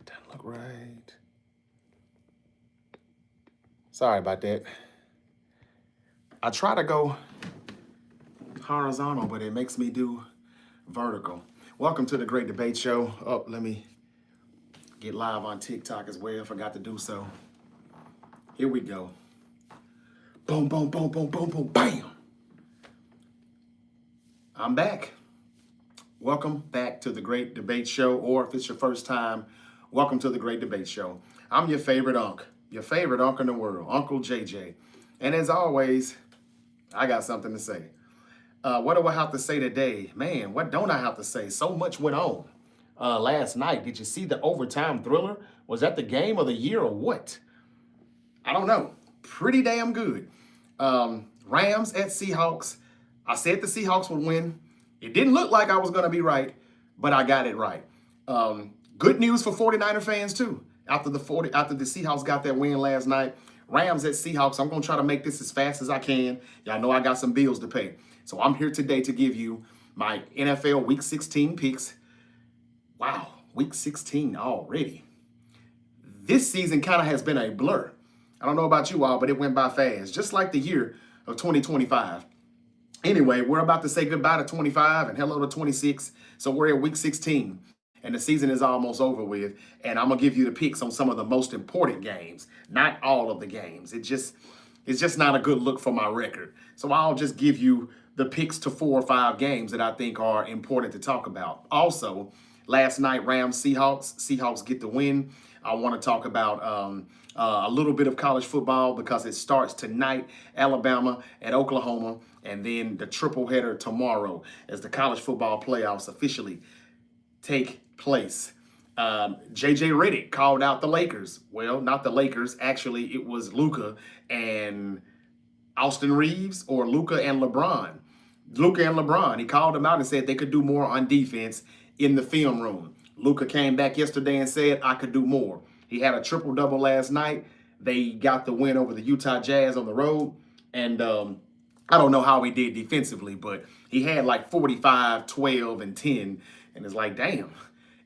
That doesn't look right. Sorry about that. I try to go horizontal, but it makes me do vertical. Welcome to the Great Debate Show. Oh, let me get live on TikTok as well. Forgot to do so. Here we go. Boom, boom, boom, boom, boom, boom, bam. I'm back. Welcome back to the Great Debate Show, or if it's your first time, welcome to the Great Debate Show. I'm your favorite unc in the world, Uncle JJ. And as always, I got something to say. What do I have to say today? Man, what don't I have to say? So much went on last night. Did you see the overtime thriller? Was that the game of the year or what? I don't know. Pretty damn good. Rams at Seahawks. I said the Seahawks would win. It didn't look like I was going to be right, but I got it right. Good news for 49er fans, too. After the Seahawks got that win last night, Rams at Seahawks. I'm going to try to make this as fast as I can. Y'all know I got some bills to pay. So I'm here today to give you my NFL Week 16 picks. Wow, Week 16 already. This season kind of has been a blur. I don't know about you all, but it went by fast, just like the year of 2025. Anyway, we're about to say goodbye to 25 and hello to 26. So we're at Week 16. And the season is almost over with. And I'm going to give you the picks on some of the most important games. Not all of the games. It's just not a good look for my record. So I'll just give you the picks to 4 or 5 games that I think are important to talk about. Also, last night, Rams, Seahawks. Seahawks get the win. I want to talk about a little bit of college football because it starts tonight, Alabama at Oklahoma, and then the triple header tomorrow as the college football playoffs officially take place. JJ Redick called out the Lakers. Well, not the Lakers. Actually, it was Luka and Austin Reeves, or Luka and LeBron. Luka and LeBron. He called them out and said they could do more on defense in the film room. Luka came back yesterday and said, I could do more. He had a triple-double last night. They got the win over the Utah Jazz on the road. And I don't know how he did defensively, but he had like 45, 12, and 10. And it's like, damn.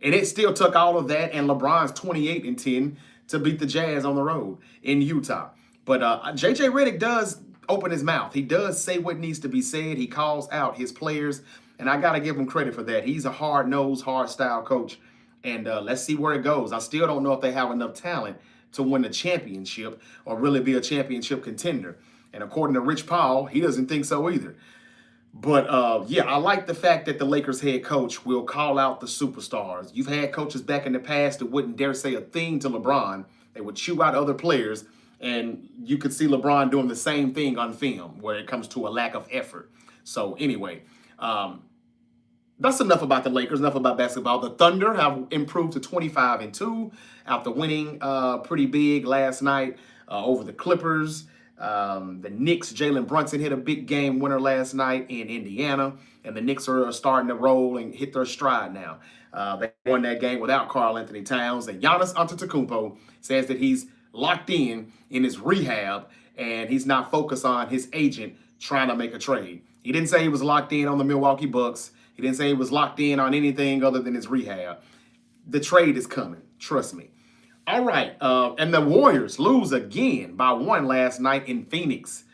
And it still took all of that and LeBron's 28 and 10 to beat the Jazz on the road in Utah. But JJ Redick does open his mouth. He does say what needs to be said. He calls out his players. And I got to give him credit for that. He's a hard-nosed, hard-style coach. And let's see where it goes. I still don't know if they have enough talent to win the championship or really be a championship contender. And according to Rich Paul, he doesn't think so either. But, yeah, I like the fact that the Lakers head coach will call out the superstars. You've had coaches back in the past that wouldn't dare say a thing to LeBron. They would chew out other players. And you could see LeBron doing the same thing on film where it comes to a lack of effort. So, anyway, that's enough about the Lakers, enough about basketball. The Thunder have improved to 25 and 2 after winning pretty big last night over the Clippers. The Knicks, Jalen Brunson hit a big game winner last night in Indiana, and the Knicks are starting to roll and hit their stride now. They won that game without Karl Anthony Towns, and Giannis Antetokounmpo says that he's locked in his rehab, and he's not focused on his agent trying to make a trade. He didn't say he was locked in on the Milwaukee Bucks. He didn't say he was locked in on anything other than his rehab. The trade is coming. Trust me. All right. And the Warriors lose again by 1 last night in Phoenix.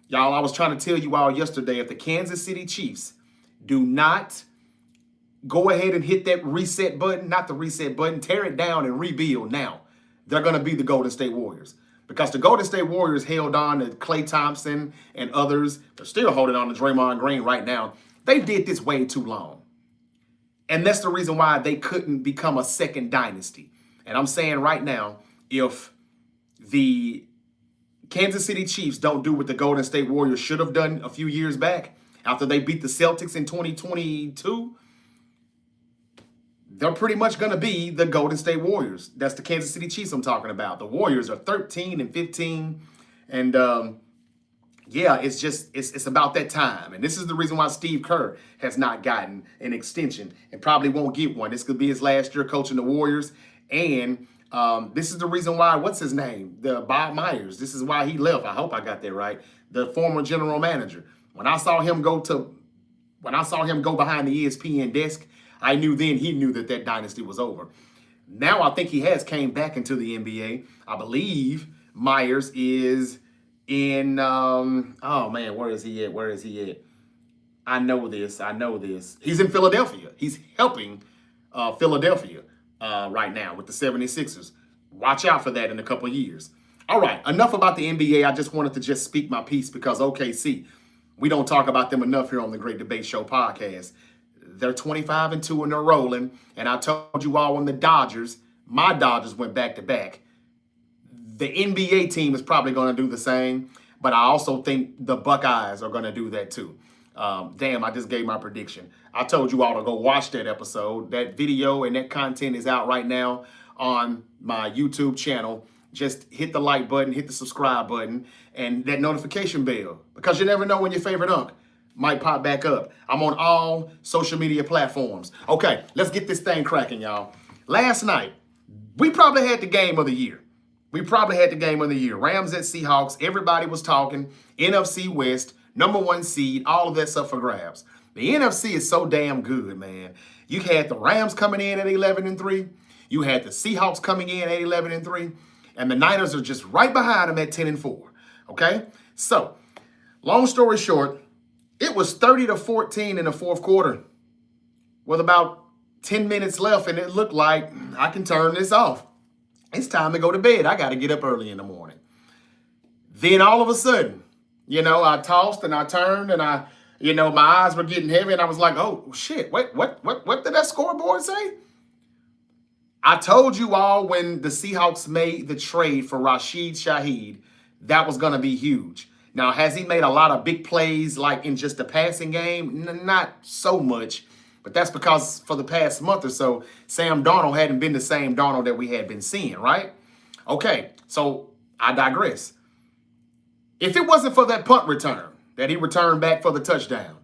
Y'all, I was trying to tell you all yesterday, if the Kansas City Chiefs do not go ahead and hit that reset button, not the reset button, tear it down and rebuild now, they're going to be the Golden State Warriors. Because the Golden State Warriors held on to Klay Thompson and others. They're still holding on to Draymond Green right now. They did this way too long. And that's the reason why they couldn't become a second dynasty. And I'm saying right now, if the Kansas City Chiefs don't do what the Golden State Warriors should have done a few years back, after they beat the Celtics in 2022, they're pretty much going to be the Golden State Warriors. That's the Kansas City Chiefs I'm talking about. The Warriors are 13 and 15. And yeah, it's about that time. And this is the reason why Steve Kerr has not gotten an extension and probably won't get one. This could be his last year coaching the Warriors. And this is the reason why, what's his name? Bob Myers. This is why he left. I hope I got that right. The former general manager. When I saw him go behind the ESPN desk, I knew then he knew that dynasty was over. Now I think he has came back into the NBA. I believe Myers is in, oh man, where is he at? Where is he at? I know this. I know this. He's in Philadelphia. He's helping Philadelphia right now with the 76ers. Watch out for that in a couple of years. All right, enough about the NBA. I just wanted to just speak my piece because OKC, we don't talk about them enough here on the Great Debate Show podcast. They're 25-2 and they're rolling. And I told you all when the Dodgers, my Dodgers went back to back. The NBA team is probably going to do the same, but I also think the Buckeyes are going to do that too. Damn, I just gave my prediction. I told you all to go watch that episode. That video and that content is out right now on my YouTube channel. Just hit the like button, hit the subscribe button, and that notification bell, because you never know when your favorite unk might pop back up. I'm on all social media platforms. Okay, let's get this thing cracking, y'all. Last night, we probably had the game of the year. Rams at Seahawks. Everybody was talking. NFC West, #1 seed, all of that stuff for grabs. The NFC is so damn good, man. You had the Rams coming in at 11-3. You had the Seahawks coming in at 11-3. And the Niners are just right behind them at 10-4. Okay? So, long story short, it was 30-14 in the fourth quarter with about 10 minutes left, and it looked like I can turn this off. It's time to go to bed. I got to get up early in the morning. Then all of a sudden, I tossed and I turned and my eyes were getting heavy and I was like, oh shit, what did that scoreboard say? I told you all when the Seahawks made the trade for Rashid Shaheed, that was going to be huge. Now, has he made a lot of big plays like in just the passing game? Not so much, but that's because for the past month or so, Sam Darnold hadn't been the same Darnold that we had been seeing, right? Okay, so I digress. If it wasn't for that punt return that he returned back for the touchdown,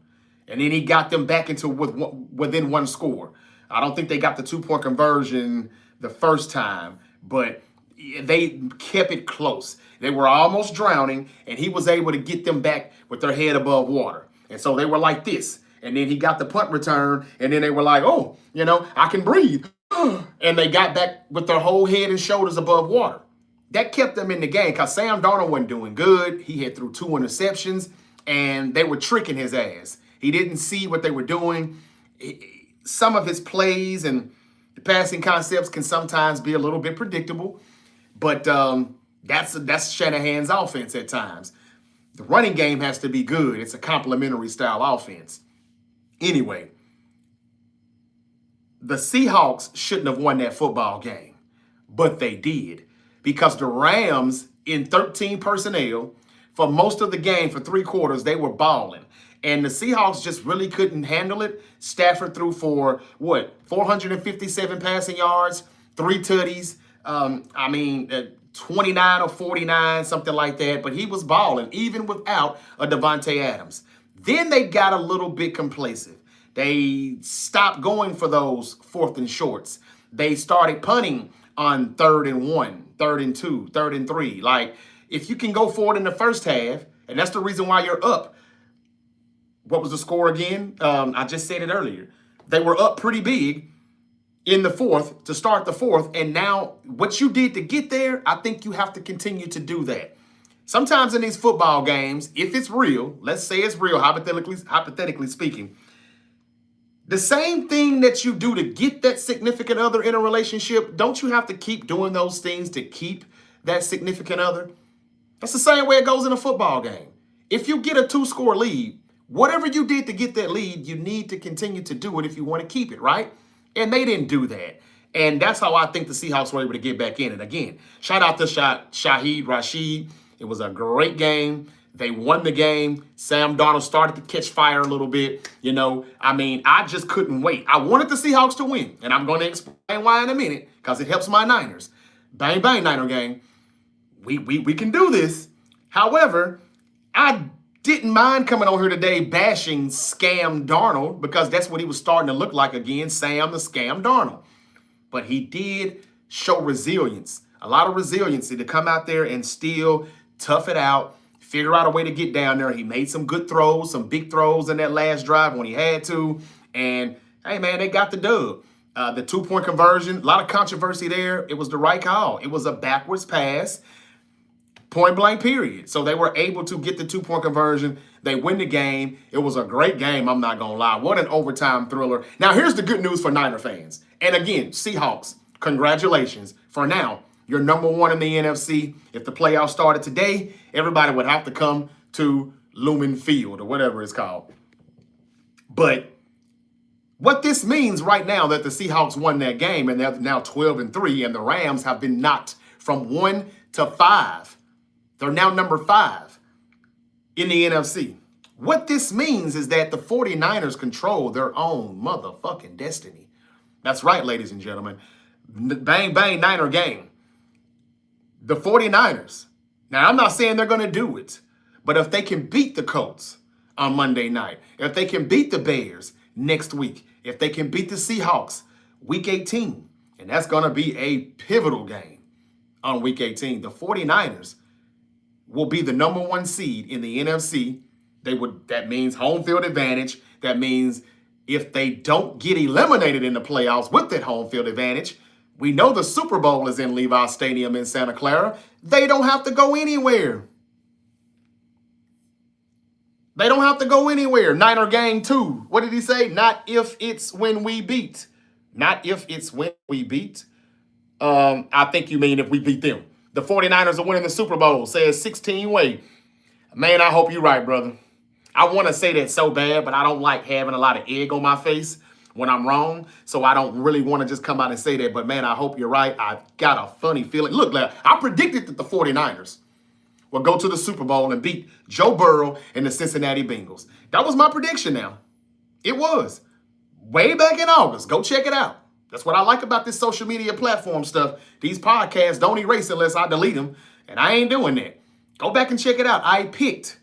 and then he got them back into within one score, I don't think they got the 2-point conversion the first time, but they kept it close. They were almost drowning, and he was able to get them back with their head above water. And so they were like this. And then he got the punt return, and then they were like, oh, I can breathe. And they got back with their whole head and shoulders above water. That kept them in the game because Sam Darnold wasn't doing good. He had threw 2 interceptions, and they were tricking his ass. He didn't see what they were doing. Some of his plays and the passing concepts can sometimes be a little bit predictable, but that's Shanahan's offense at times. The running game has to be good. It's a complementary style offense. Anyway, the Seahawks shouldn't have won that football game, but they did because the Rams in 13 personnel for most of the game, for 3 quarters, they were balling. And the Seahawks just really couldn't handle it. Stafford threw for, 457 passing yards, 3 tutties. 29 or 49, something like that. But he was balling, even without a Devontae Adams. Then they got a little bit complacent. They stopped going for those 4th and shorts. They started punting on 3rd and 1, 3rd and 2, 3rd and 3. Like, if you can go for it in the first half, and that's the reason why you're up. What was the score again? I just said it earlier. They were up pretty big in the 4th to start the 4th. And now what you did to get there, I think you have to continue to do that. Sometimes in these football games, if it's real, let's say it's real, hypothetically speaking, the same thing that you do to get that significant other in a relationship, don't you have to keep doing those things to keep that significant other? That's the same way it goes in a football game. If you get a 2-score lead, whatever you did to get that lead, you need to continue to do it if you want to keep it, right? And they didn't do that. And that's how I think the Seahawks were able to get back in it. Again, shout out to Shaheed Rashid. It was a great game. They won the game. Sam Darnold started to catch fire a little bit. I just couldn't wait. I wanted the Seahawks to win. And I'm going to explain why in a minute because it helps my Niners. Bang, bang, Niner gang. We can do this. However, I didn't mind coming on here today bashing Scam Darnold because that's what he was starting to look like again, Sam the Scam Darnold. But he did show resilience, a lot of resiliency to come out there and still tough it out, figure out a way to get down there. He made some good throws, some big throws in that last drive when he had to. And, hey, man, they got the dub. The 2-point conversion, a lot of controversy there. It was the right call. It was a backwards pass, point blank, period. So they were able to get the 2-point conversion. They win the game. It was a great game, I'm not going to lie. What an overtime thriller. Now, here's the good news for Niner fans. And again, Seahawks, congratulations. For now, you're number 1 in the NFC. If the playoffs started today, everybody would have to come to Lumen Field or whatever it's called. But what this means right now that the Seahawks won that game and they're now 12-3 and the Rams have been knocked from 1 to 5. They're now number 5 in the NFC. What this means is that the 49ers control their own motherfucking destiny. That's right, ladies and gentlemen. Bang, bang, Niner game. The 49ers. Now, I'm not saying they're going to do it, but if they can beat the Colts on Monday night, if they can beat the Bears next week, if they can beat the Seahawks week 18, and that's going to be a pivotal game on week 18, the 49ers will be the number 1 seed in the NFC. That means home field advantage. That means if they don't get eliminated in the playoffs with that home field advantage, we know the Super Bowl is in Levi Stadium in Santa Clara. They don't have to go anywhere. They don't have to go anywhere. Niner gang 2. What did he say? Not if, it's when we beat. Not if, it's when we beat. I think you mean if we beat them. The 49ers are winning the Super Bowl, says 16 Way. Man, I hope you're right, brother. I want to say that so bad, but I don't like having a lot of egg on my face when I'm wrong. So I don't really want to just come out and say that. But, man, I hope you're right. I've got a funny feeling. Look, I predicted that the 49ers will go to the Super Bowl and beat Joe Burrow and the Cincinnati Bengals. That was my prediction now. It was. Way back in August. Go check it out. That's what I like about this social media platform stuff. These podcasts don't erase unless I delete them, and I ain't doing that. Go back and check it out. I picked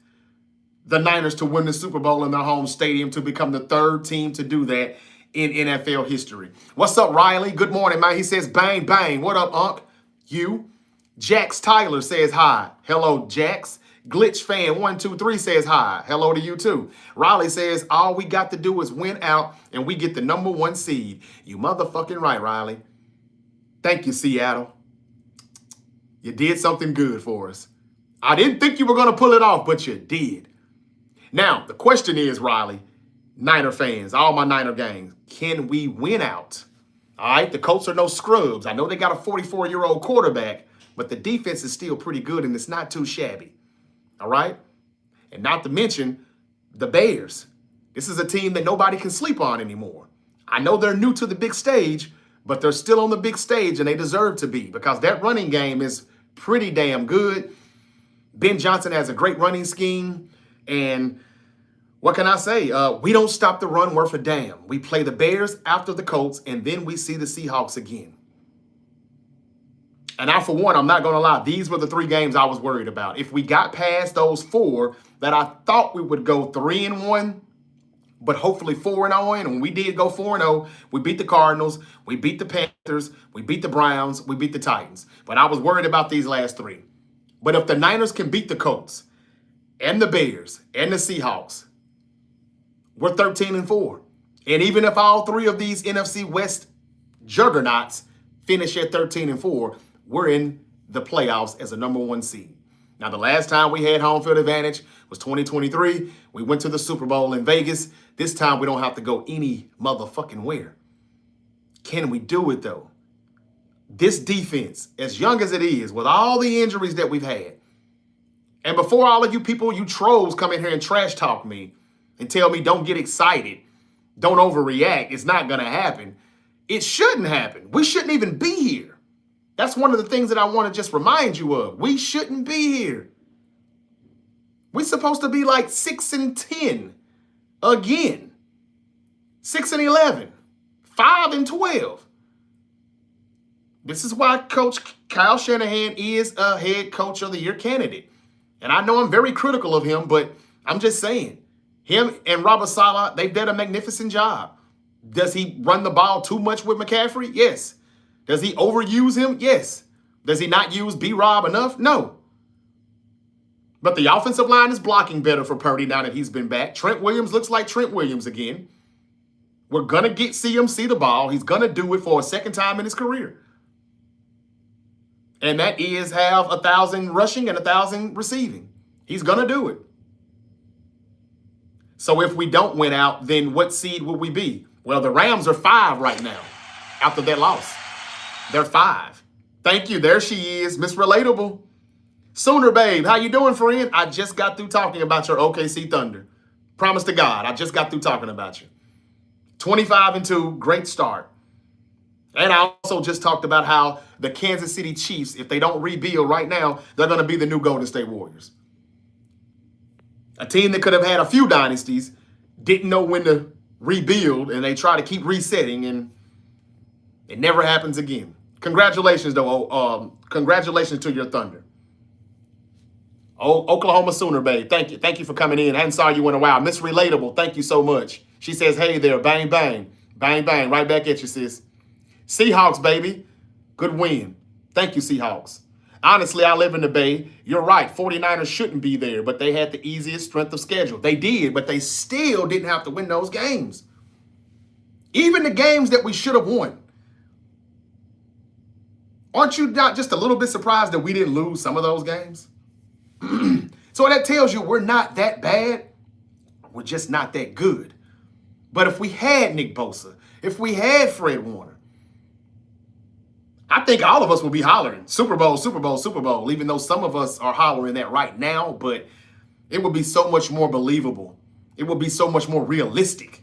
the Niners to win the Super Bowl in their home stadium to become the 3rd team to do that in NFL history. What's up, Riley? Good morning, man. He says, bang, bang. What up, Unc? You? Jax Tyler says hi. Hello, Jax. Glitch fan 123 says hi. Hello to you too. Riley says all we got to do is win out and we get the number 1 seed. You motherfucking right, Riley. Thank you, Seattle. You did something good for us. I didn't think you were going to pull it off, but you did. Now, the question is, Riley, Niner fans, all my Niner gangs, can we win out? All right, the Colts are no scrubs. I know they got a 44-year-old quarterback, but the defense is still pretty good and it's not too shabby. All right? And not to mention the Bears. This is a team that nobody can sleep on anymore. I know they're new to the big stage, but they're still on the big stage and they deserve to be because that running game is pretty damn good. Ben Johnson has a great running scheme. And what can I say? We don't stop the run worth a damn. We play the Bears after the Colts, and then we see the Seahawks again. And I, for one, I'm not going to lie. These were the 3 games I was worried about. If we got past those 4 that I thought we would go 3-1, but hopefully 4-0. And when we did go 4-0, we beat the Cardinals, we beat the Panthers, we beat the Browns, we beat the Titans. But I was worried about these last 3. But if the Niners can beat the Colts and the Bears and the Seahawks, we're 13-4. And even if all 3 of these NFC West juggernauts finish at 13-4, we're in the playoffs as a number 1 seed. Now, the last time we had home field advantage was 2023. We went to the Super Bowl in Vegas. This time we don't have to go any motherfucking where. Can we do it, though? This defense, as young as it is, with all the injuries that we've had, and before all of you people, you trolls come in here and trash talk me and tell me don't get excited, don't overreact, it's not going to happen. It shouldn't happen. We shouldn't even be here. That's one of the things that I want to just remind you of. We shouldn't be here. We're supposed to be like 6-10 again. 6-11, 5-12. This is why Coach Kyle Shanahan is a head coach of the year candidate. And I know I'm very critical of him, but I'm just saying, him and Robert Saleh, they've done a magnificent job. Does he run the ball too much with McCaffrey? Yes. Does he overuse him? Yes. Does he not use B-Rob enough? No. But the offensive line is blocking better for Purdy now that he's been back. Trent Williams looks like Trent Williams again. We're going to see him see the ball. He's going to do it for a second time in his career. And that is have 1,000 rushing and 1,000 receiving. He's going to do it. So if we don't win out, then what seed will we be? Well, the Rams are 5 right now after their loss. They're 5. Thank you. There she is, Miss Relatable. Sooner, babe. How you doing, friend? I just got through talking about your OKC Thunder. Promise to God, I just got through talking about you. 25-2, great start. And I also just talked about how the Kansas City Chiefs, if they don't rebuild right now, they're going to be the new Golden State Warriors. A team that could have had a few dynasties, didn't know when to rebuild, and they try to keep resetting, and it never happens again. Congratulations, though. Congratulations to your Thunder. Oh, Oklahoma Sooner, babe. Thank you. Thank you for coming in. I hadn't saw you in a while. Miss Relatable, thank you so much. She says, hey there, bang, bang. Bang, bang. Right back at you, sis. Seahawks, baby. Good win. Thank you, Seahawks. Honestly, I live in the Bay. You're right. 49ers shouldn't be there, but they had the easiest strength of schedule. They did, but they still didn't have to win those games. Even the games that we should have won. Aren't you not just a little bit surprised that we didn't lose some of those games? So that tells you we're not that bad. We're just not that good. But if we had Nick Bosa, if we had Fred Warner, I think all of us would be hollering Super Bowl, Super Bowl, Super Bowl, even though some of us are hollering that right now, but it would be so much more believable. It would be so much more realistic.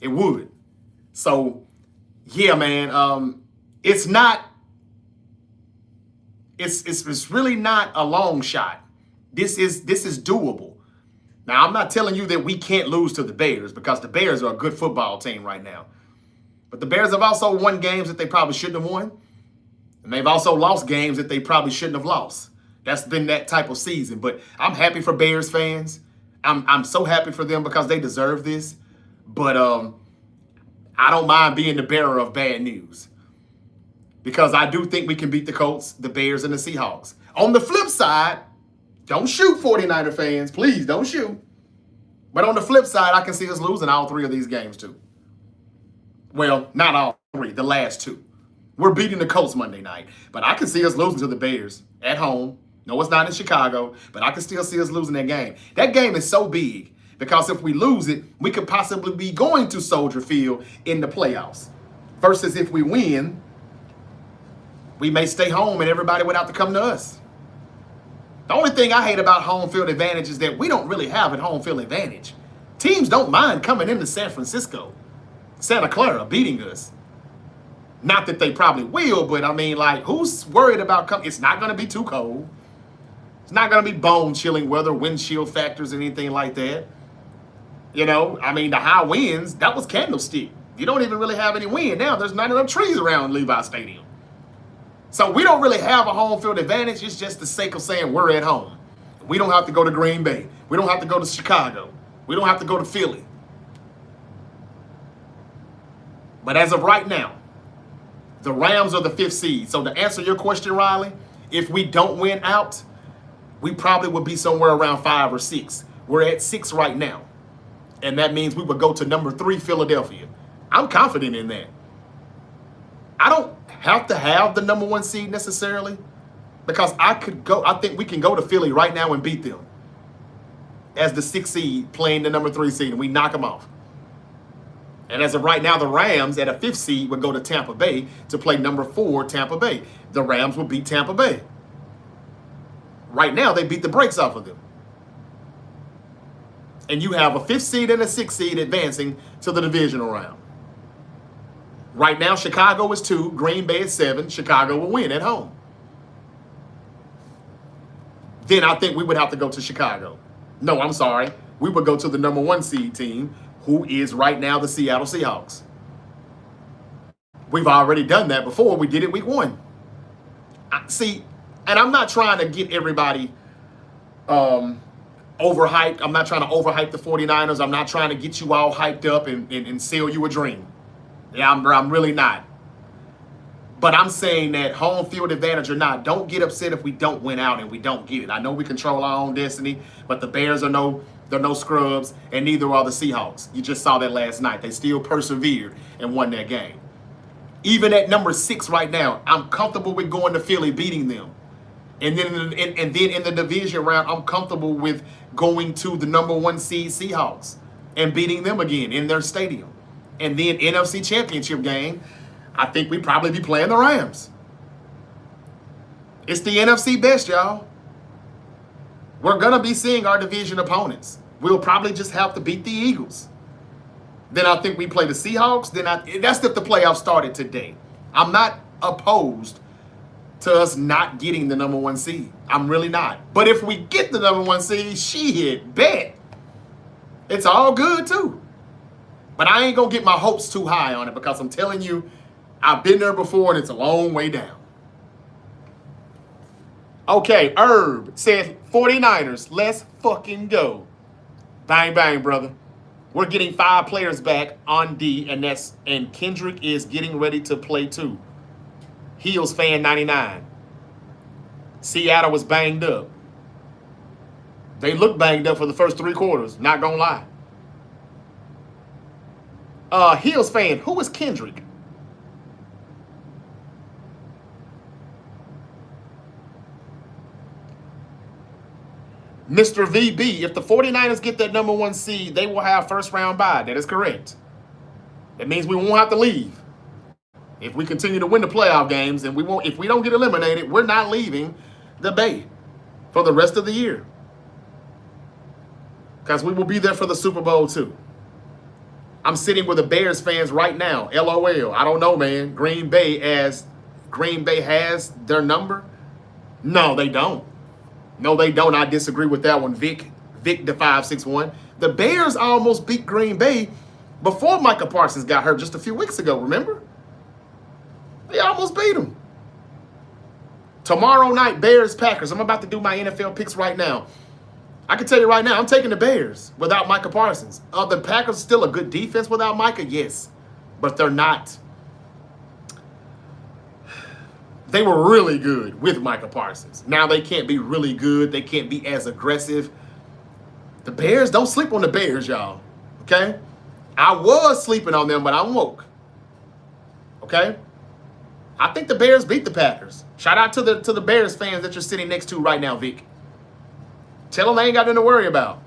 It would. So, yeah, man, it's really not a long shot. This is doable. Now, I'm not telling you that we can't lose to the Bears, because the Bears are a good football team right now. But the Bears have also won games that they probably shouldn't have won. And they've also lost games that they probably shouldn't have lost. That's been that type of season. But I'm happy for Bears fans. I'm so happy for them because they deserve this. But I don't mind being the bearer of bad news, because I do think we can beat the Colts, the Bears, and the Seahawks. On the flip side, don't shoot, 49er fans. Please don't shoot. But on the flip side, I can see us losing all 3 of these games too. Well, not all 3, the last 2. We're beating the Colts Monday night, but I can see us losing to the Bears at home. No, it's not in Chicago, but I can still see us losing that game. That game is so big because if we lose it, we could possibly be going to Soldier Field in the playoffs. Versus if we win, we may stay home and everybody would have to come to us. The only thing I hate about home field advantage is that we don't really have a home field advantage. Teams don't mind coming into San Francisco, Santa Clara, beating us. Not that they probably will, but I mean, like, who's worried about coming? It's not going to be too cold. It's not going to be bone-chilling weather, windshield factors, anything like that. You know, I mean, the high winds, that was Candlestick. You don't even really have any wind now. There's not enough trees around Levi Stadium. So we don't really have a home field advantage. It's just the sake of saying we're at home. We don't have to go to Green Bay. We don't have to go to Chicago. We don't have to go to Philly. But as of right now, the Rams are the 5th seed. So to answer your question, Riley, if we don't win out, we probably would be somewhere around 5 or 6. We're at 6 right now. And that means we would go to number 3, Philadelphia. I'm confident in that. I don't have to have the number 1 seed necessarily, because I think we can go to Philly right now and beat them as the 6th seed playing the number 3 seed, and we knock them off. And as of right now, the Rams at a 5th seed would go to Tampa Bay to play number 4 Tampa Bay. The Rams will beat Tampa Bay. Right now, they beat the brakes off of them. And you have a 5th seed and a 6th seed advancing to the divisional round. Right now, Chicago is 2, Green Bay is 7. Chicago will win at home. Then I think we would have to go to Chicago. No, I'm sorry. We would go to the number 1 seed team, who is right now the Seattle Seahawks. We've already done that before. We did it week 1. See, and I'm not trying to get everybody overhyped. I'm not trying to overhype the 49ers. I'm not trying to get you all hyped up and sell you a dream. Yeah, I'm really not. But I'm saying that home field advantage or not, don't get upset if we don't win out and we don't get it. I know we control our own destiny, but the Bears are they're no scrubs, and neither are the Seahawks. You just saw that last night. They still persevered and won that game. Even at number 6 right now, I'm comfortable with going to Philly, beating them. And then in the division round, I'm comfortable with going to the number 1 seed Seahawks and beating them again in their stadium. And then NFC Championship game, I think we probably be playing the Rams. It's the NFC best, y'all. We're going to be seeing our division opponents. We'll probably just have to beat the Eagles. Then I think we play the Seahawks. That's if the playoffs started today. I'm not opposed to us not getting the number 1 seed. I'm really not. But if we get the number 1 seed, shit, bet. It's all good too. But I ain't going to get my hopes too high on it because I'm telling you, I've been there before and it's a long way down. Okay, Herb said 49ers, let's fucking go. Bang, bang, brother. We're getting 5 players back on D, and Kendrick is getting ready to play too. Heels fan 99. Seattle was banged up. They looked banged up for the first 3 quarters, not gonna lie. Heels fan, who is Kendrick? Mr. VB, if the 49ers get that number 1 seed, they will have first round bye. That is correct. That means we won't have to leave. If we continue to win the playoff games, and if we don't get eliminated, we're not leaving the Bay for the rest of the year. Because we will be there for the Super Bowl too. I'm sitting with the Bears fans right now. LOL. I don't know, man. Green Bay has their number? No, they don't. No, they don't. I disagree with that one. Vic the 561. The Bears almost beat Green Bay before Micah Parsons got hurt just a few weeks ago, remember? They almost beat them. Tomorrow night, Bears-Packers. I'm about to do my NFL picks right now. I can tell you right now, I'm taking the Bears without Micah Parsons. Are the Packers still a good defense without Micah? Yes. But they're not. They were really good with Micah Parsons. Now they can't be really good. They can't be as aggressive. The Bears, don't sleep on the Bears, y'all. Okay? I was sleeping on them, but I'm woke. Okay? I think the Bears beat the Packers. Shout out to the Bears fans that you're sitting next to right now, Vic. Tell them they ain't got nothing to worry about.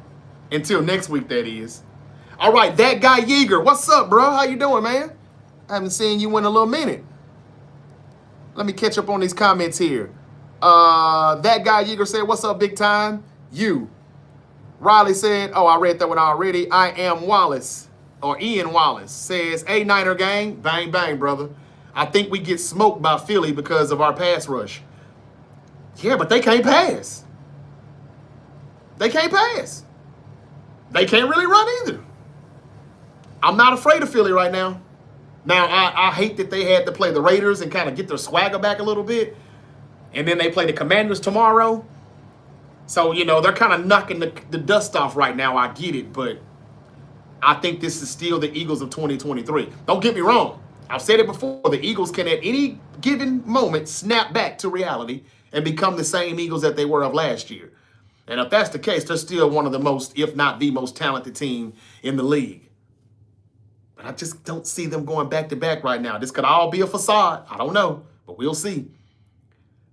Until next week, that is. All right, that guy Yeager. What's up, bro? How you doing, man? I haven't seen you in a little minute. Let me catch up on these comments here. That guy Yeager said, what's up, big time? You. Riley said, oh, I read that one already. I am Wallace, or Ian Wallace, says, hey, Niner gang, bang, bang, brother. I think we get smoked by Philly because of our pass rush. Yeah, but they can't pass. They can't pass. They can't really run either. I'm not afraid of Philly right now. Now, I hate that they had to play the Raiders and kind of get their swagger back a little bit. And then they play the Commanders tomorrow. So, you know, they're kind of knocking the dust off right now. I get it. But I think this is still the Eagles of 2023. Don't get me wrong. I've said it before. The Eagles can at any given moment snap back to reality and become the same Eagles that they were of last year. And if that's the case, they're still one of the most, if not the most talented team in the league. But I just don't see them going back-to-back right now. This could all be a facade. I don't know, but we'll see.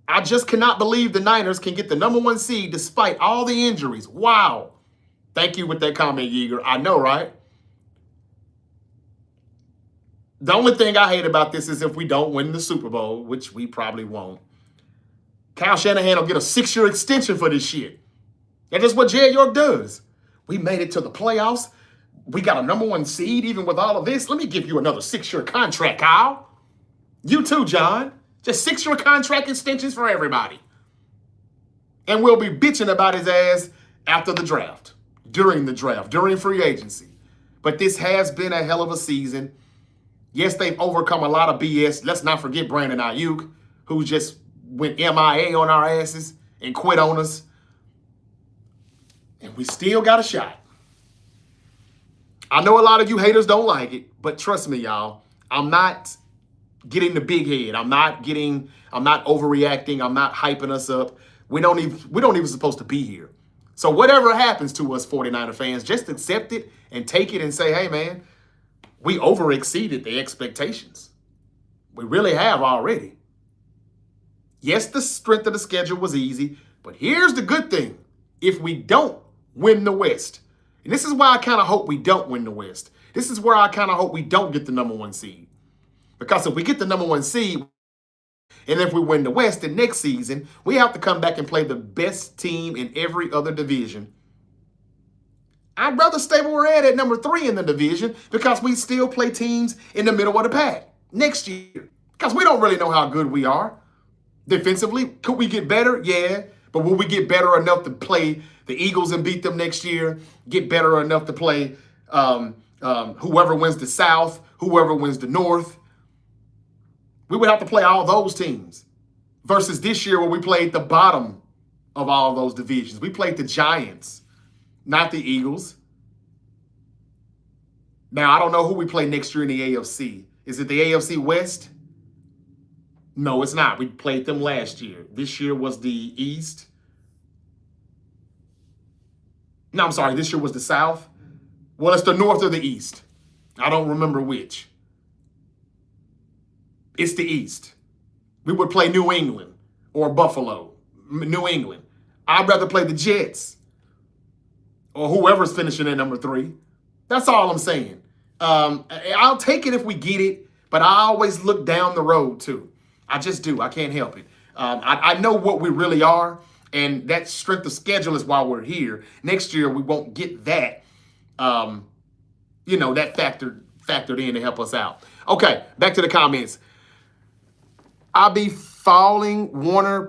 I just cannot believe the Niners can get the number 1 seed despite all the injuries. Wow. Thank you with that comment, Yeager. I know, right? The only thing I hate about this is if we don't win the Super Bowl, which we probably won't. Kyle Shanahan will get a 6-year extension for this shit. That's just what Jed York does. We made it to the playoffs. We got a number 1 seed even with all of this. Let me give you another 6-year contract, Kyle. You too, John. Just 6-year contract extensions for everybody. And we'll be bitching about his ass after the draft, during free agency. But this has been a hell of a season. Yes, they've overcome a lot of BS. Let's not forget Brandon Ayuk, who just went MIA on our asses and quit on us. And we still got a shot. I know a lot of you haters don't like it, but trust me, y'all, I'm not getting the big head. I'm not overreacting. I'm not hyping us up. We don't even supposed to be here. So whatever happens to us 49er fans, just accept it and take it and say, hey man, we over exceeded the expectations. We really have already. Yes, the strength of the schedule was easy, but here's the good thing. If we don't win the West, and this is why I kind of hope we don't win the West. This is where I kind of hope we don't get the number 1 seed. Because if we get the number 1 seed, and if we win the West, the next season, we have to come back and play the best team in every other division. I'd rather stay where we're at number 3 in the division because we still play teams in the middle of the pack next year. Because we don't really know how good we are. Defensively, could we get better? Yeah. But will we get better enough to play the Eagles and beat them next year? Get better enough to play whoever wins the South, whoever wins the North? We would have to play all those teams versus this year where we played the bottom of all of those divisions. We played the Giants, not the Eagles. Now, I don't know who we play next year in the AFC. Is it the AFC West? No, it's not. We played them last year. This year was the East. No, I'm sorry. This year was the South. Well, it's the North or the East. I don't remember which. It's the East. We would play New England or Buffalo. New England. I'd rather play the Jets or whoever's finishing at number 3. That's all I'm saying. I'll take it if we get it, but I always look down the road too. I just do. I can't help it. I know what we really are, and that strength of schedule is why we're here. Next year, we won't get that, that factored in to help us out. Okay, back to the comments. I've been following Warner's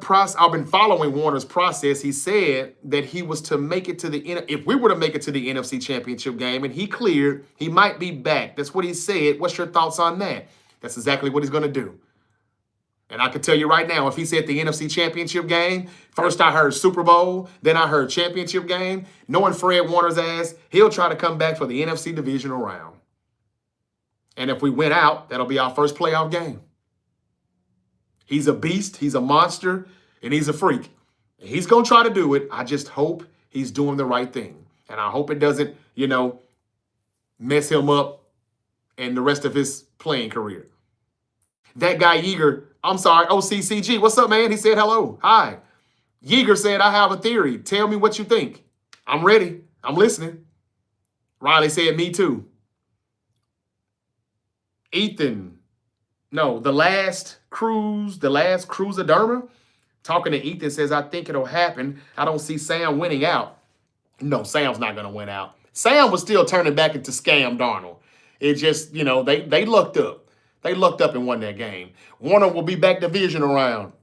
process. He said that he was to make it to if we were to make it to the NFC Championship game and he cleared, he might be back. That's what he said. What's your thoughts on that? That's exactly what he's going to do. And I can tell you right now, if he said the NFC Championship game, first I heard Super Bowl, then I heard Championship game. Knowing Fred Warner's ass, he'll try to come back for the NFC divisional round. And if we win out, that'll be our first playoff game. He's a beast, he's a monster, and he's a freak. He's going to try to do it. I just hope he's doing the right thing. And I hope it doesn't, mess him up and the rest of his playing career. That guy Yeager, I'm sorry, OCCG, what's up, man? He said hello. Hi. Yeager said, I have a theory. Tell me what you think. I'm ready. I'm listening. Riley said, me too. Ethan, no, the last cruisoderma, talking to Ethan, says, I think it'll happen. I don't see Sam winning out. No, Sam's not going to win out. Sam was still turning back into Scam Darnold. It just, they looked up. They looked up and won that game. Warner will be back divisional round.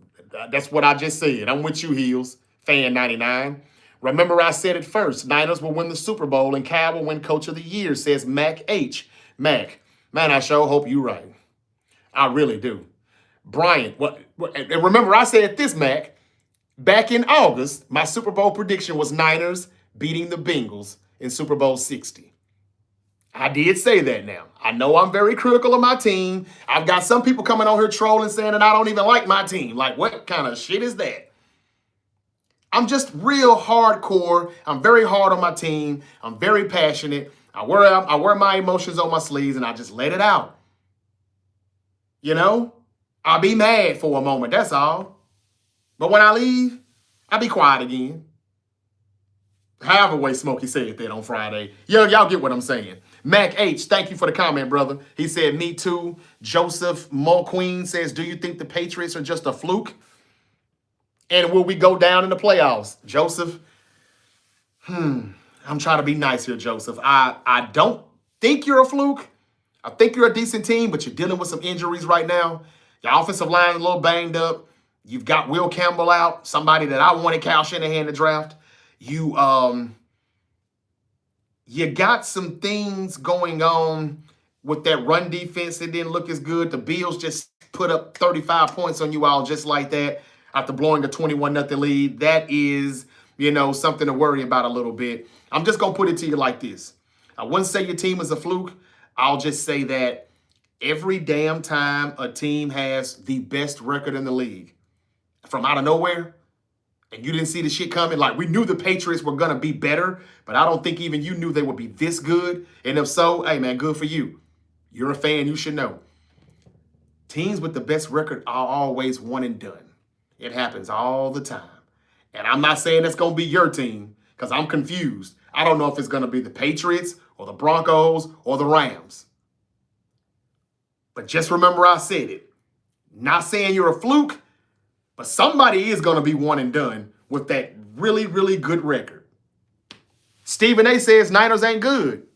That's what I just said. I'm with you, Heels. Fan 99. Remember I said it first. Niners will win the Super Bowl and Cal will win Coach of the Year, says Mac H. Mac, man, I sure hope you're right. I really do. Brian, and remember I said this, Mac. Back in August, my Super Bowl prediction was Niners beating the Bengals in Super Bowl 60. I did say that now. I know I'm very critical of my team. I've got some people coming on here trolling saying that I don't even like my team. Like, what kind of shit is that? I'm just real hardcore. I'm very hard on my team. I'm very passionate. I wear my emotions on my sleeves and I just let it out. I'll be mad for a moment, that's all. But when I leave, I'll be quiet again. However way Smokey said that on Friday. Y'all get what I'm saying. Mac H, thank you for the comment, brother. He said, me too. Joseph Mulqueen says, do you think the Patriots are just a fluke? And will we go down in the playoffs? Joseph, I'm trying to be nice here, Joseph. I don't think you're a fluke. I think you're a decent team, but you're dealing with some injuries right now. Your offensive line is a little banged up. You've got Will Campbell out, somebody that I wanted Kyle Shanahan to draft. You got some things going on with that run defense that didn't look as good. The Bills just put up 35 points on you all just like that after blowing a 21-0 lead. That is, something to worry about a little bit. I'm just going to put it to you like this. I wouldn't say your team is a fluke. I'll just say that Every damn time a team has the best record in the league from out of nowhere, and you didn't see the shit coming, like we knew the Patriots were going to be better, but I don't think even you knew they would be this good. And if so, hey, man, good for you. You're a fan. You should know. Teams with the best record are always one and done. It happens all the time. And I'm not saying that's going to be your team because I'm confused. I don't know if it's going to be the Patriots or the Broncos or the Rams. But just remember I said it. Not saying you're a fluke, but somebody is going to be one and done with that really, really good record. Stephen A says Niners ain't good.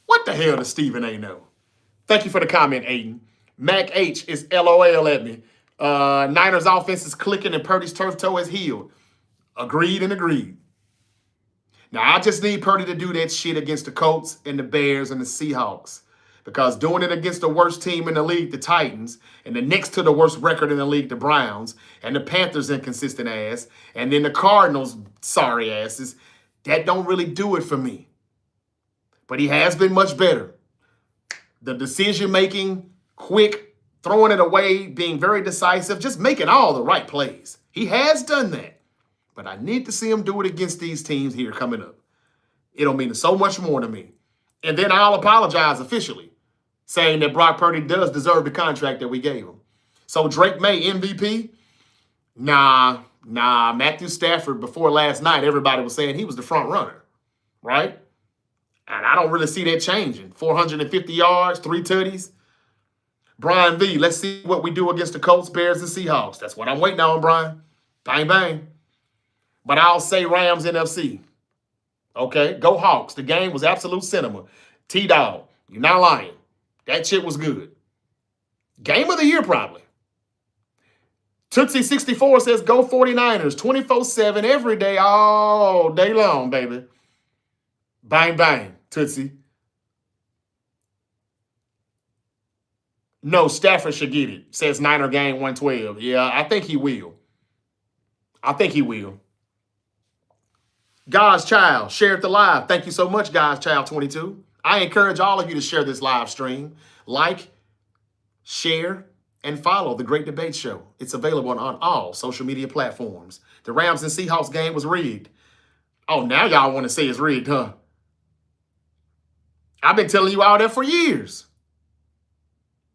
What the hell does Stephen A know? Thank you for the comment, Aiden. Mac H is LOL at me. Niners offense is clicking and Purdy's turf toe is healed. Agreed and agreed. Now, I just need Purdy to do that shit against the Colts and the Bears and the Seahawks. Because doing it against the worst team in the league, the Titans, and the next to the worst record in the league, the Browns, and the Panthers' inconsistent ass, and then the Cardinals' sorry asses, that don't really do it for me. But he has been much better. The decision-making, quick, throwing it away, being very decisive, just making all the right plays. He has done that. But I need to see him do it against these teams here coming up. It'll mean so much more to me. And then I'll apologize officially, saying that Brock Purdy does deserve the contract that we gave him. So Drake May, MVP? Nah. Matthew Stafford, before last night, everybody was saying he was the front runner, right? And I don't really see that changing. 450 yards, 3 tutties. Brian V, let's see what we do against the Colts, Bears, and Seahawks. That's what I'm waiting on, Brian. Bang, bang. But I'll say Rams NFC. Okay, go Hawks. The game was absolute cinema. T-Dog, you're not lying. That shit was good. Game of the year, probably. Tootsie64 says, go 49ers, 24/7, every day, all day long, baby. Bang, bang, Tootsie. No, Stafford should get it, says Niner game 112. Yeah, I think he will. God's Child, share it the live. Thank you so much, God's Child 22. I encourage all of you to share this live stream. Like, share, and follow The Great Debate Show. It's available on all social media platforms. The Rams and Seahawks game was rigged. Oh, now y'all want to say it's rigged, huh? I've been telling you all that for years.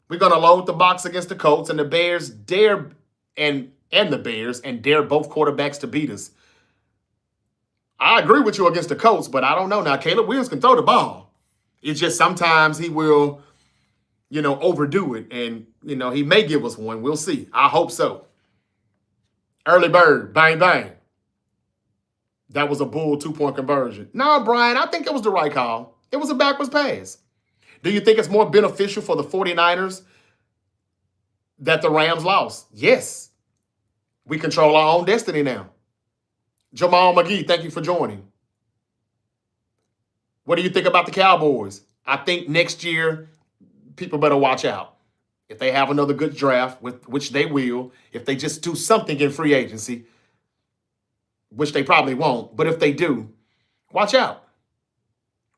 We're going to load the box against the Colts, and the Bears dare, and the Bears, and dare both quarterbacks to beat us. I agree with you against the Colts, but I don't know. Now, Caleb Williams can throw the ball. It's just sometimes he will, overdo it. And, he may give us one. We'll see. I hope so. Early bird. Bang, bang. That was a bull 2-point conversion. No, Brian, I think it was the right call. It was a backwards pass. Do you think it's more beneficial for the 49ers that the Rams lost? Yes. We control our own destiny now. Jamal McGee, thank you for joining. What do you think about the Cowboys? I think next year, people better watch out. If they have another good draft, which they will, if they just do something in free agency, which they probably won't, but if they do, watch out.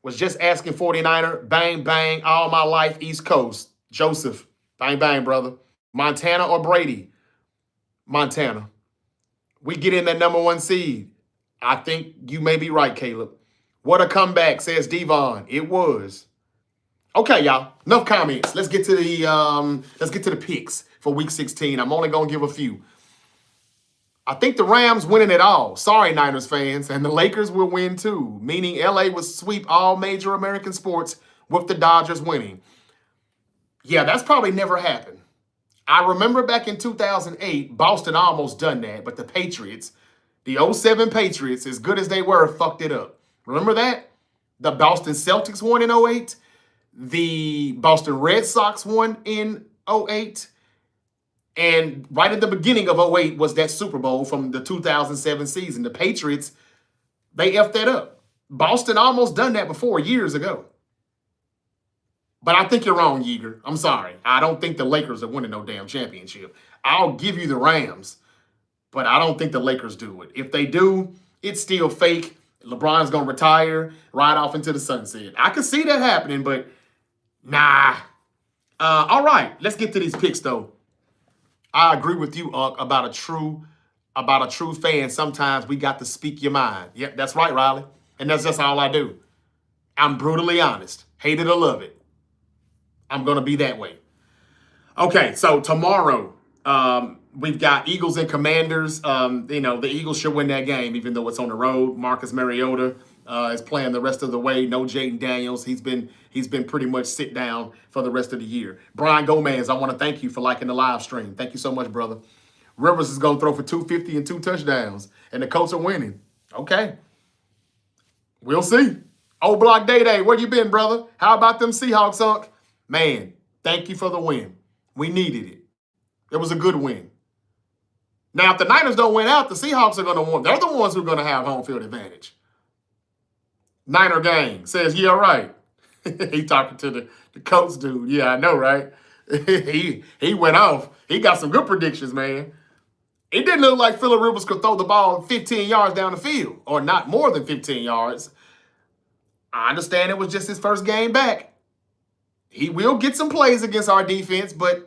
Was just asking 49er, bang, bang, all my life, East Coast. Joseph, bang, bang, brother. Montana or Brady? Montana. We get in that number 1 seed. I think you may be right, Caleb. What a comeback, says Devon. It was. Okay, y'all. Enough comments. Let's get to the picks for Week 16. I'm only gonna give a few. I think the Rams winning it all. Sorry, Niners fans, and the Lakers will win too. Meaning LA will sweep all major American sports with the Dodgers winning. Yeah, that's probably never happened. I remember back in 2008, Boston almost done that, but the Patriots, the 07 Patriots, as good as they were, fucked it up. Remember that? The Boston Celtics won in 08. The Boston Red Sox won in 08. And right at the beginning of 08 was that Super Bowl from the 2007 season. The Patriots, they effed that up. Boston almost done that before years ago. But I think you're wrong, Yeager. I'm sorry. I don't think the Lakers are winning no damn championship. I'll give you the Rams, but I don't think the Lakers do it. If they do, it's still fake. LeBron's going to retire, ride off into the sunset. I could see that happening, but nah. All right, let's get to these picks, though. I agree with you, Unc, about a true fan. Sometimes we got to speak your mind. Yep, that's right, Riley. And that's just all I do. I'm brutally honest. Hate it or love it. I'm going to be that way. Okay, so tomorrow, we've got Eagles and Commanders. The Eagles should win that game, even though it's on the road. Marcus Mariota is playing the rest of the way. No Jaden Daniels. He's been pretty much sit down for the rest of the year. Brian Gomez, I want to thank you for liking the live stream. Thank you so much, brother. Rivers is going to throw for 250 and 2 touchdowns, and the Colts are winning. Okay. We'll see. Old Block Day, where you been, brother? How about them Seahawks, Unc? Man, thank you for the win. We needed it. It was a good win. Now, if the Niners don't win out, the Seahawks are going to win. They're the ones who are going to have home field advantage. Niner gang says, yeah, right. He talking to the Colts dude. Yeah, I know, right? he went off. He got some good predictions, man. It didn't look like Phillip Rivers could throw the ball 15 yards down the field, or not more than 15 yards. I understand it was just his first game back. He will get some plays against our defense, but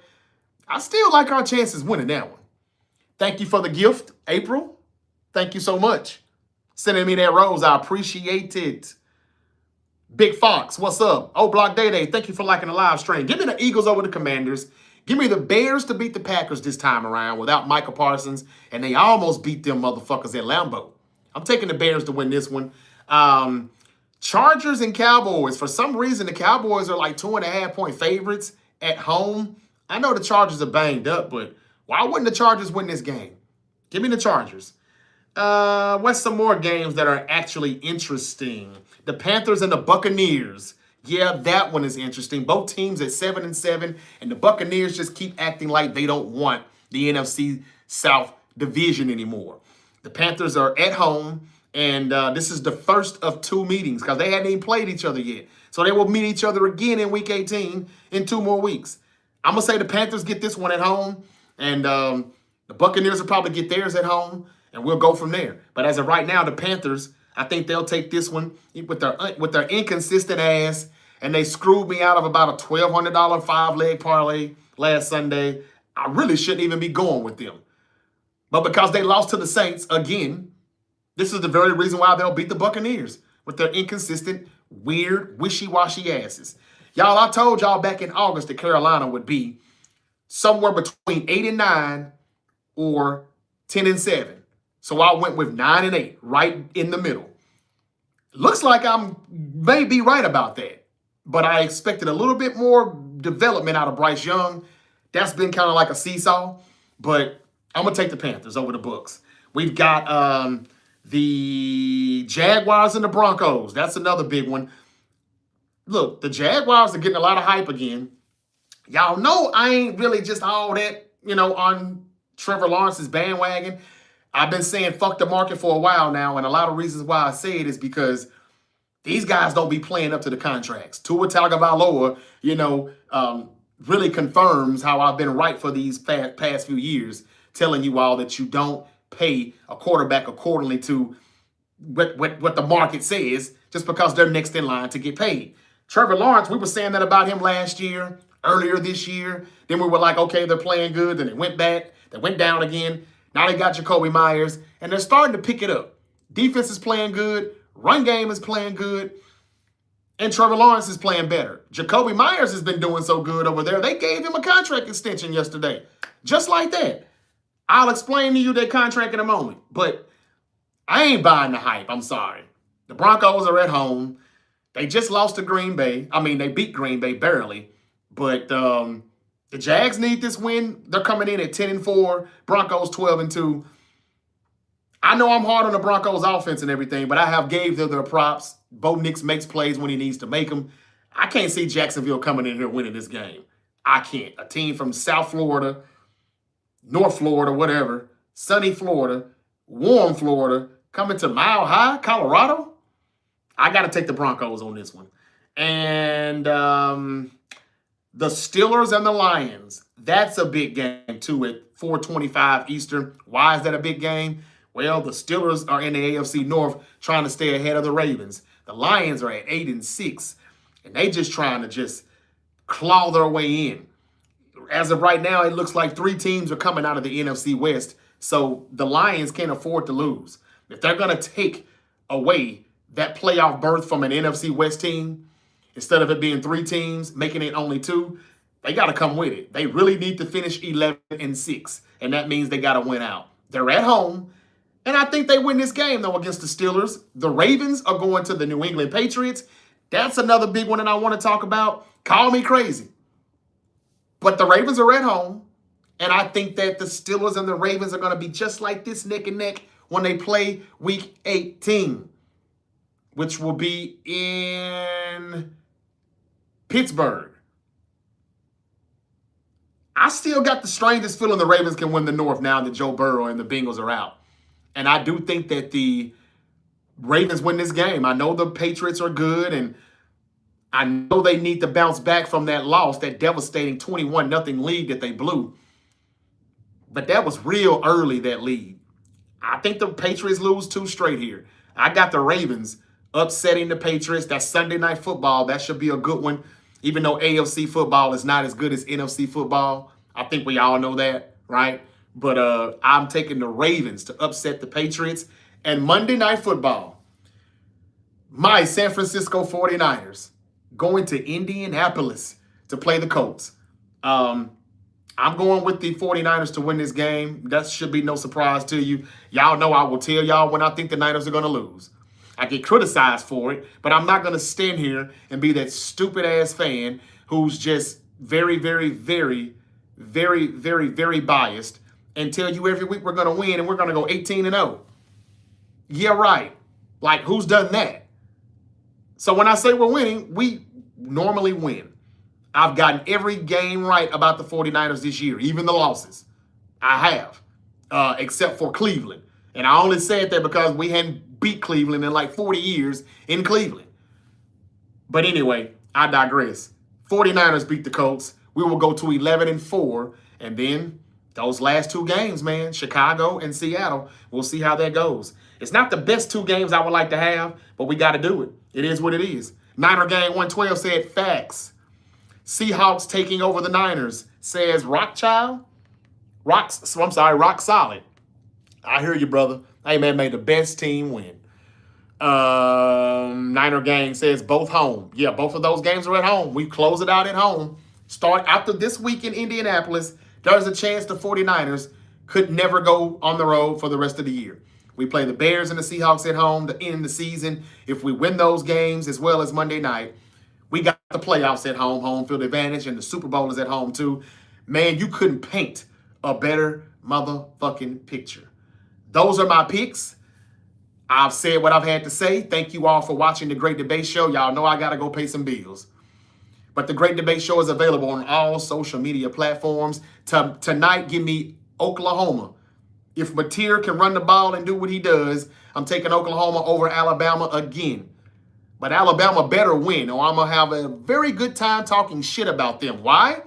I still like our chances winning that one. Thank you for the gift, April. Thank you so much. Sending me that rose. I appreciate it. Big Fox, what's up? Oh, Block Day, thank you for liking the live stream. Give me the Eagles over the Commanders. Give me the Bears to beat the Packers this time around without Michael Parsons, and they almost beat them motherfuckers at Lambeau. I'm taking the Bears to win this one. Chargers and Cowboys. For some reason, the Cowboys are like 2.5-point favorites at home. I know the Chargers are banged up, but why wouldn't the Chargers win this game? Give me the Chargers. What's some more games that are actually interesting? The Panthers and the Buccaneers. Yeah, that one is interesting. Both teams at 7-7, and the Buccaneers just keep acting like they don't want the NFC South division anymore. The Panthers are at home, and this is the first of 2 meetings because they hadn't even played each other yet. So they will meet each other again in Week 18 in 2 more weeks. I'm going to say the Panthers get this one at home, and the Buccaneers will probably get theirs at home, and we'll go from there. But as of right now, the Panthers, I think they'll take this one with their inconsistent ass, and they screwed me out of about a $1,200 5-leg parlay last Sunday. I really shouldn't even be going with them. But because they lost to the Saints again, this is the very reason why they'll beat the Buccaneers with their inconsistent, weird, wishy-washy asses. Y'all, I told y'all back in August that Carolina would be somewhere between 8-9 or 10-7. So I went with 9-8, right in the middle. Looks like I may be right about that. But I expected a little bit more development out of Bryce Young. That's been kind of like a seesaw. But I'm going to take the Panthers over the Bucs. We've got the Jaguars and the Broncos. That's another big one. Look, the Jaguars are getting a lot of hype again. Y'all know I ain't really just all that, on Trevor Lawrence's bandwagon. I've been saying fuck the market for a while now, and a lot of reasons why I say it is because these guys don't be playing up to the contracts. Tua Tagovailoa, really confirms how I've been right for these past few years, telling you all that you don't pay a quarterback accordingly to what the market says just because they're next in line to get paid. Trevor Lawrence, we were saying that about him last year, earlier this year. Then we were like, okay, they're playing good. Then they went back. They went down again. Now they got Jacoby Myers, and they're starting to pick it up. Defense is playing good. Run game is playing good. And Trevor Lawrence is playing better. Jacoby Myers has been doing so good over there. They gave him a contract extension yesterday. Just like that. I'll explain to you their contract in a moment. But I ain't buying the hype. I'm sorry. The Broncos are at home. They just lost to Green Bay. I mean, they beat Green Bay barely. But the Jags need this win. They're coming in at 10-4. Broncos 12-2. I know I'm hard on the Broncos offense and everything, but I have gave them their props. Bo Nix makes plays when he needs to make them. I can't see Jacksonville coming in here winning this game. I can't. A team from South Florida, North Florida, whatever, sunny Florida, warm Florida, coming to Mile High, Colorado. I got to take the Broncos on this one. And the Steelers and the Lions. That's a big game, too, at 4:25 Eastern. Why is that a big game? Well, the Steelers are in the AFC North trying to stay ahead of the Ravens. The Lions are at 8-6, and they just trying to just claw their way in. As of right now, it looks like 3 teams are coming out of the NFC West. So the Lions can't afford to lose. If they're going to take away that playoff berth from an NFC West team, instead of it being 3 teams, making it only 2, they got to come with it. They really need to finish 11-6, and that means they got to win out. They're at home, and I think they win this game, though, against the Steelers. The Ravens are going to the New England Patriots. That's another big one that I want to talk about. Call me crazy. But the Ravens are at home, and I think that the Steelers and the Ravens are going to be just like this, neck and neck, when they play Week 18, which will be in Pittsburgh. I still got the strangest feeling the Ravens can win the North now that Joe Burrow and the Bengals are out. And I do think that the Ravens win this game. I know the Patriots are good, and I know they need to bounce back from that loss, that devastating 21-0 lead that they blew. But that was real early, that lead. I think the Patriots lose 2 straight here. I got the Ravens upsetting the Patriots. That's Sunday Night Football. That should be a good one. Even though AFC football is not as good as NFC football. I think we all know that, right? But I'm taking the Ravens to upset the Patriots. And Monday Night Football, my San Francisco 49ers going to Indianapolis to play the Colts. I'm going with the 49ers to win this game. That should be no surprise to you. Y'all know I will tell y'all when I think the Niners are going to lose. I get criticized for it, but I'm not going to stand here and be that stupid-ass fan who's just very, very, very, very, very, very biased and tell you every week we're going to win and we're going to go 18-0. Yeah, right. Like, who's done that? So when I say we're winning, we normally win. I've gotten every game right about the 49ers this year, even the losses. I have, except for Cleveland. And I only said that because we hadn't beat Cleveland in like 40 years in Cleveland. But anyway, I digress. 49ers beat the Colts. We will go to 11-4. And then those last 2 games, man, Chicago and Seattle, we'll see how that goes. It's not the best 2 games I would like to have, but we got to do it. It is what it is. Niner Gang 112 said facts. Seahawks taking over the Niners says Rockchild. Rock solid. I hear you, brother. Hey, man, may the best team win. Niner Gang says both home. Yeah, both of those games are at home. We close it out at home. Start after this week in Indianapolis. There's a chance the 49ers could never go on the road for the rest of the year. We play the Bears and the Seahawks at home to end the season. If we win those games as well as Monday night, we got the playoffs at home field advantage, and the Super Bowl is at home too. Man, you couldn't paint a better motherfucking picture. Those are my picks. I've said what I've had to say. Thank you all for watching The Great Debate Show. Y'all know I got to go pay some bills. But The Great Debate Show is available on all social media platforms. Tonight, give me Oklahoma. If Mateer can run the ball and do what he does, I'm taking Oklahoma over Alabama again. But Alabama better win, or I'm going to have a very good time talking shit about them. Why?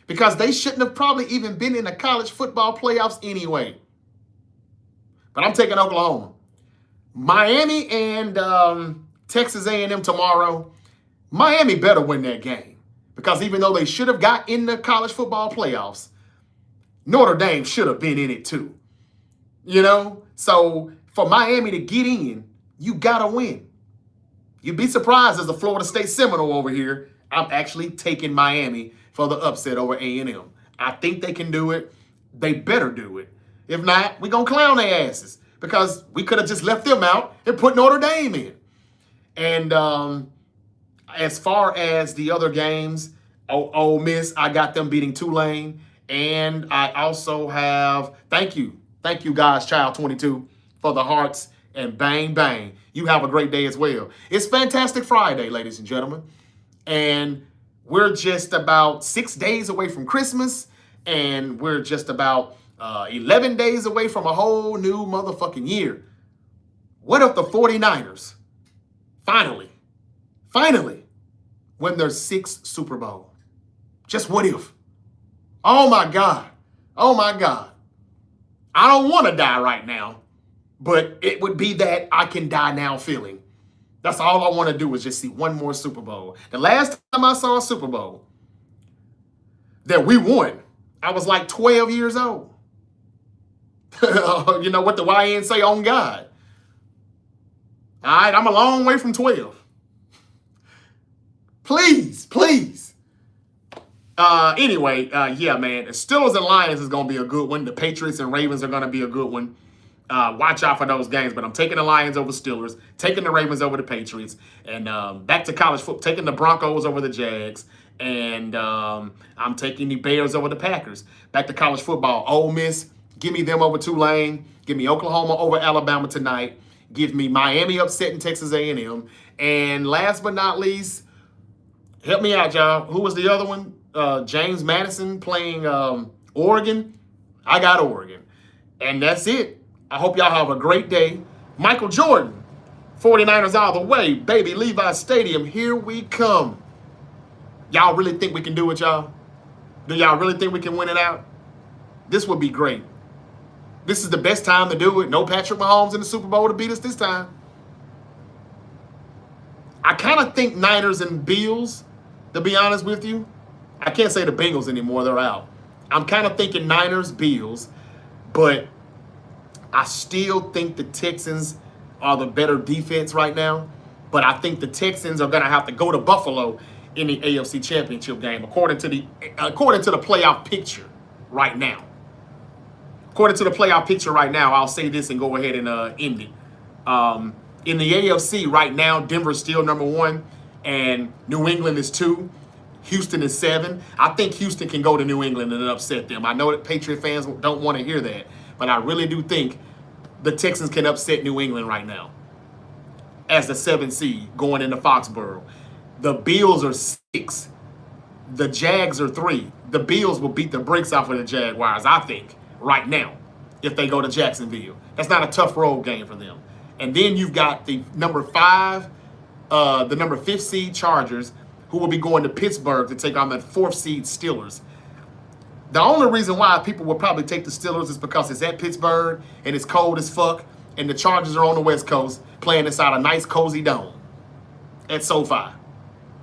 Because they shouldn't have probably even been in the college football playoffs anyway. But I'm taking Oklahoma. Miami and Texas A&M tomorrow. Miami better win that game. Because even though they should have got in the college football playoffs, Notre Dame should have been in it too. You know? So for Miami to get in, you got to win. You'd be surprised as a Florida State Seminole over here. I'm actually taking Miami for the upset over A&M. I think they can do it. They better do it. If not, we're going to clown their asses because we could have just left them out and put Notre Dame in. And as far as the other games, Ole Miss, I got them beating Tulane. And I also have, thank you, guys, Child 22, for the hearts. And bang, bang. You have a great day as well. It's Fantastic Friday, ladies and gentlemen. And we're just about 6 days away from Christmas. And we're just about 11 days away from a whole new motherfucking year. What if the 49ers finally win their 6th Super Bowl? Just what if? Oh, my God. Oh, my God. I don't want to die right now. But it would be that I can die now feeling. That's all I want to do is just see one more Super Bowl. The last time I saw a Super Bowl, that we won. I was like 12 years old. You know what the YN say on God. All right, I'm a long way from 12. Please. Anyway, yeah, man. The Steelers and Lions is going to be a good one. The Patriots and Ravens are going to be a good one. Watch out for those games. But I'm taking the Lions over Steelers, taking the Ravens over the Patriots, and back to college football, taking the Broncos over the Jags, and I'm taking the Bears over the Packers. Back to college football. Ole Miss, give me them over Tulane. Give me Oklahoma over Alabama tonight. Give me Miami upsetting Texas A&M. And last but not least, help me out, y'all. Who was the other one? James Madison playing Oregon. I got Oregon. And that's it. I hope y'all have a great day. Michael Jordan, 49ers all the way. Baby, Levi Stadium, here we come. Y'all really think we can do it, y'all? Do y'all really think we can win it out? This would be great. This is the best time to do it. No Patrick Mahomes in the Super Bowl to beat us this time. I kind of think Niners and Bills, to be honest with you. I can't say the Bengals anymore. They're out. I'm kind of thinking Niners, Bills, but I still think the Texans are the better defense right now. But I think the Texans are going to have to go to Buffalo in the AFC Championship game, according to the playoff picture right now. According to the playoff picture right now, I'll say this and go ahead and end it. In the AFC right now, Denver's still number 1, and New England is 2. Houston is 7. I think Houston can go to New England and upset them. I know that Patriot fans don't want to hear that, but I really do think the Texans can upset New England right now as the 7th seed going into Foxborough. The Bills are 6. The Jags are 3. The Bills will beat the brakes off of the Jaguars, I think, right now, if they go to Jacksonville. That's not a tough road game for them. And then you've got the number 5th seed Chargers, who will be going to Pittsburgh to take on the 4th seed Steelers. The only reason why people will probably take the Steelers is because it's at Pittsburgh and it's cold as fuck, and the Chargers are on the West Coast playing inside a nice cozy dome at SoFi.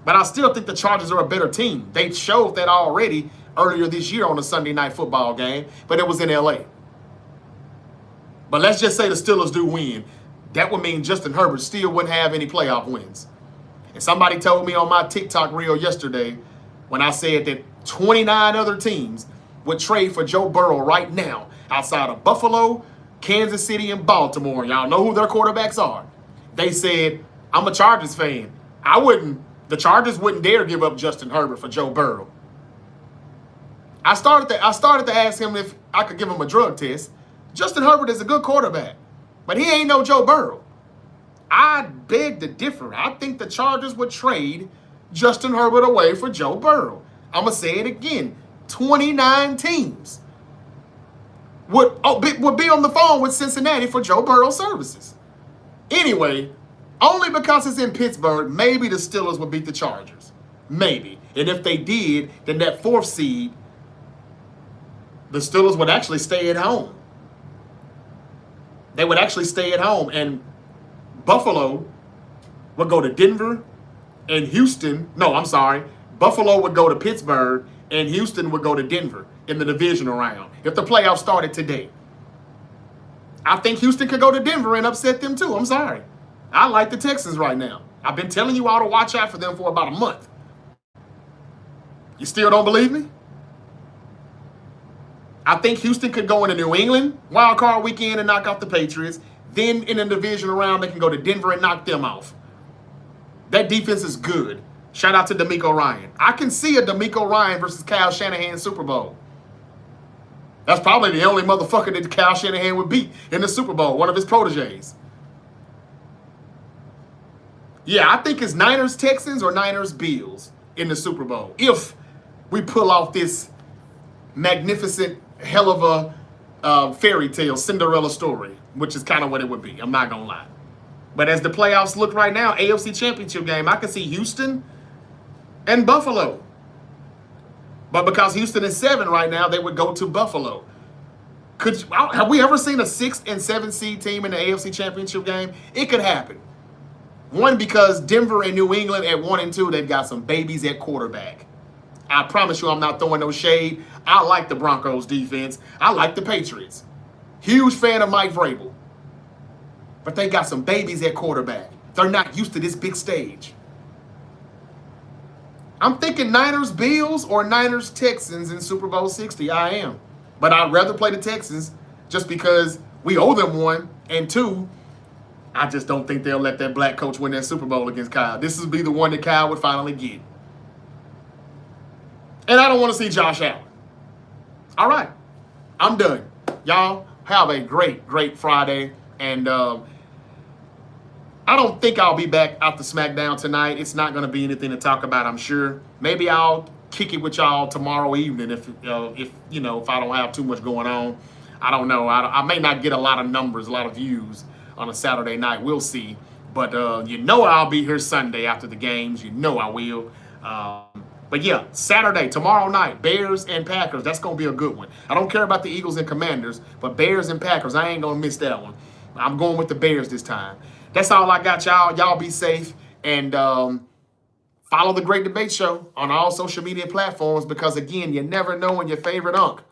But I still think the Chargers are a better team. They showed that already earlier this year on a Sunday night football game, but it was in LA. But let's just say the Steelers do win. That would mean Justin Herbert still wouldn't have any playoff wins. And somebody told me on my TikTok reel yesterday when I said that 29 other teams would trade for Joe Burrow right now outside of Buffalo, Kansas City, and Baltimore. Y'all know who their quarterbacks are. They said, I'm a Chargers fan. The Chargers wouldn't dare give up Justin Herbert for Joe Burrow. I started to ask him if I could give him a drug test. Justin Herbert is a good quarterback, but he ain't no Joe Burrow. I beg to differ. I think the Chargers would trade Justin Herbert away for Joe Burrow. I'm going to say it again. 29 teams would be on the phone with Cincinnati for Joe Burrow services. Anyway, only because it's in Pittsburgh, maybe the Steelers would beat the Chargers. Maybe. And if they did, then that 4th seed, the Steelers would actually stay at home. They would actually stay at home, and Buffalo would go to Denver, and Buffalo would go to Pittsburgh, and Houston would go to Denver in the divisional round if the playoffs started today. I think Houston could go to Denver and upset them too. I'm sorry. I like the Texans right now. I've been telling you all to watch out for them for about a month. You still don't believe me? I think Houston could go into New England wild card weekend and knock off the Patriots. Then in the divisional round, they can go to Denver and knock them off. That defense is good. Shout out to D'Amico Ryan. I can see a D'Amico Ryan versus Kyle Shanahan Super Bowl. That's probably the only motherfucker that Kyle Shanahan would beat in the Super Bowl, one of his proteges. Yeah, I think it's Niners-Texans or Niners-Bills in the Super Bowl. If we pull off this magnificent hell of a fairy tale Cinderella story, which is kind of what it would be. I'm not going to lie. But as the playoffs look right now, AFC Championship game, I can see Houston and Buffalo. But because Houston is 7 right now, they would go to Buffalo. Have we ever seen a 6th and 7th seed team in the AFC Championship game? It could happen. One, because Denver and New England at 1 and 2, they've got some babies at quarterback. I promise you I'm not throwing no shade. I like the Broncos defense. I like the Patriots. Huge fan of Mike Vrabel. But they got some babies at quarterback. They're not used to this big stage. I'm thinking Niners Bills or Niners Texans in Super Bowl 60. I am. But I'd rather play the Texans just because we owe them one. And two, I just don't think they'll let that black coach win that Super Bowl against Kyle. This would be the one that Kyle would finally get. And I don't want to see Josh Allen. All right. I'm done. Y'all have a great, great Friday. And I don't think I'll be back after SmackDown tonight. It's not going to be anything to talk about, I'm sure. Maybe I'll kick it with y'all tomorrow evening if I don't have too much going on. I don't know. I may not get a lot of numbers, a lot of views on a Saturday night. We'll see. But I'll be here Sunday after the games. I will. But yeah, Saturday, tomorrow night, Bears and Packers. That's going to be a good one. I don't care about the Eagles and Commanders, but Bears and Packers, I ain't going to miss that one. I'm going with the Bears this time. That's all I got, y'all. Y'all be safe. And follow The Great Debate Show on all social media platforms because, again, you never know when your favorite unk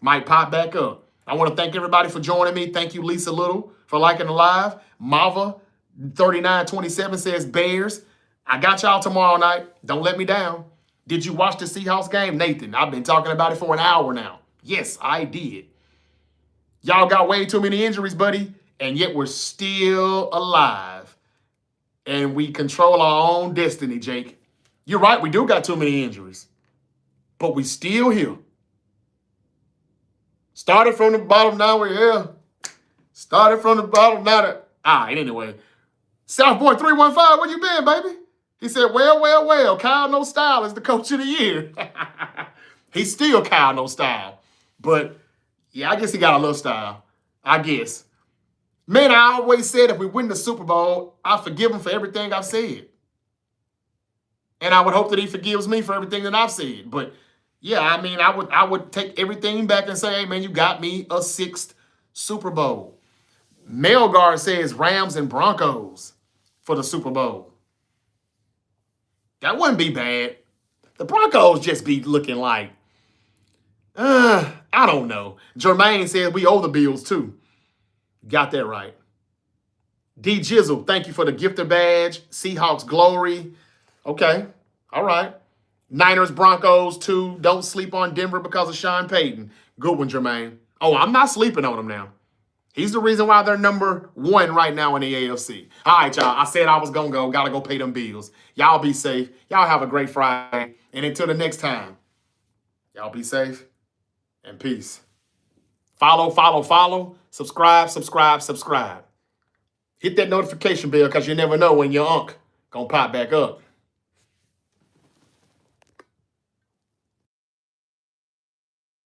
might pop back up. I want to thank everybody for joining me. Thank you, Lisa Little, for liking the live. Mava3927 says Bears. I got y'all tomorrow night. Don't let me down. Did you watch the Seahawks game? Nathan, I've been talking about it for an hour now. Yes, I did. Y'all got way too many injuries, buddy, and yet we're still alive. And we control our own destiny, Jake. You're right, we do got too many injuries. But we still here. Started from the bottom, now we're here. Started from the bottom, now that... All right, anyway. Southboy 315, where you been, baby? He said, well, Kyle No Style is the coach of the year. He's still Kyle No Style. But, yeah, I guess he got a little style. I guess. Man, I always said if we win the Super Bowl, I forgive him for everything I've said. And I would hope that he forgives me for everything that I've said. But, yeah, I mean, I would take everything back and say, hey, man, you got me a 6th Super Bowl. Melgar says Rams and Broncos for the Super Bowl. That wouldn't be bad. The Broncos just be looking like, I don't know. Jermaine says we owe the Bills too. Got that right. D Jizzle, thank you for the gifter badge. Seahawks glory. Okay. All right. Niners, Broncos too. Don't sleep on Denver because of Sean Payton. Good one, Jermaine. Oh, I'm not sleeping on him now. He's the reason why they're number 1 right now in the AFC. All right, y'all. I said I was going to go. Got to go pay them bills. Y'all be safe. Y'all have a great Friday. And until the next time, y'all be safe and peace. Follow. Subscribe. Hit that notification bell because you never know when your unk going to pop back up.